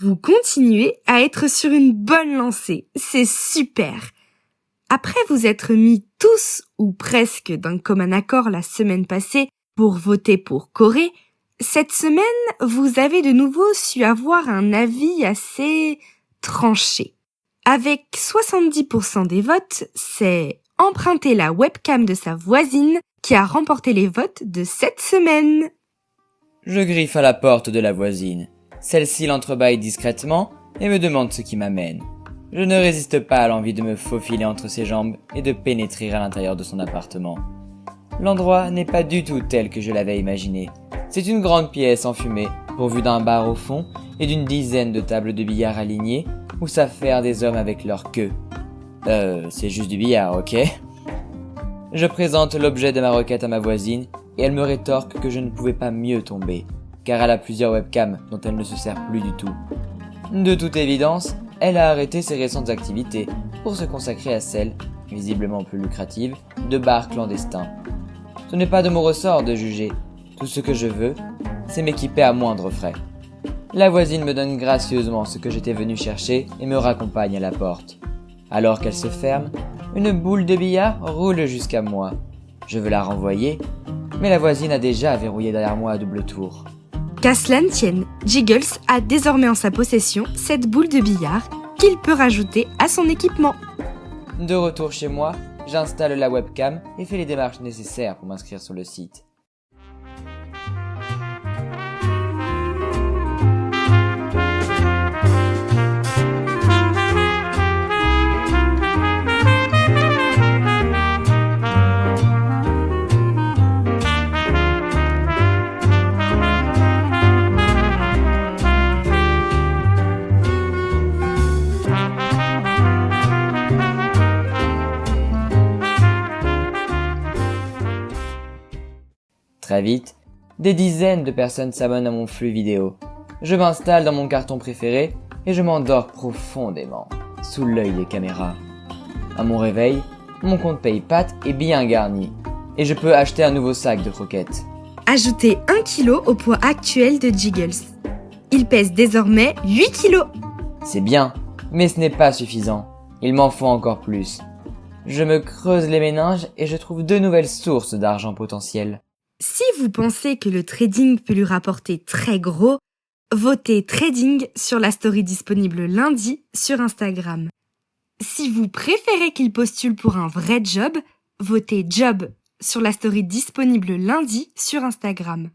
Vous continuez à être sur une bonne lancée. C'est super. Après vous être mis tous ou presque d'un commun accord la semaine passée pour voter pour Corée, cette semaine, vous avez de nouveau su avoir un avis assez tranché. Avec 70% des votes, c'est emprunter la webcam de sa voisine qui a remporté les votes de cette semaine. Je griffe à la porte de la voisine. Celle-ci l'entrebâille discrètement et me demande ce qui m'amène. Je ne résiste pas à l'envie de me faufiler entre ses jambes et de pénétrer à l'intérieur de son appartement. L'endroit n'est pas du tout tel que je l'avais imaginé. C'est une grande pièce enfumée, pourvue d'un bar au fond et d'une dizaine de tables de billard alignées où s'affairent des hommes avec leur queue. C'est juste du billard, ok? Je présente l'objet de ma requête à ma voisine et elle me rétorque que je ne pouvais pas mieux tomber, car elle a plusieurs webcams dont elle ne se sert plus du tout. De toute évidence, elle a arrêté ses récentes activités pour se consacrer à celle, visiblement plus lucrative, de bars clandestins. Ce n'est pas de mon ressort de juger. Tout ce que je veux, c'est m'équiper à moindre frais. La voisine me donne gracieusement ce que j'étais venu chercher et me raccompagne à la porte. Alors qu'elle se ferme, une boule de billard roule jusqu'à moi. Je veux la renvoyer, mais la voisine a déjà verrouillé derrière moi à double tour. Qu'à cela ne tienne, Jiggles a désormais en sa possession cette boule de billard qu'il peut rajouter à son équipement. De retour chez moi, j'installe la webcam et fais les démarches nécessaires pour m'inscrire sur le site. Très vite, des dizaines de personnes s'abonnent à mon flux vidéo. Je m'installe dans mon carton préféré et je m'endors profondément, sous l'œil des caméras. À mon réveil, mon compte PayPal est bien garni et je peux acheter un nouveau sac de croquettes. Ajoutez 1 kg au poids actuel de Jiggles. Il pèse désormais 8 kg. C'est bien, mais ce n'est pas suffisant. Il m'en faut encore plus. Je me creuse les méninges et je trouve de nouvelles sources d'argent potentiel. Si vous pensez que le trading peut lui rapporter très gros, votez trading sur la story disponible lundi sur Instagram. Si vous préférez qu'il postule pour un vrai job, votez job sur la story disponible lundi sur Instagram.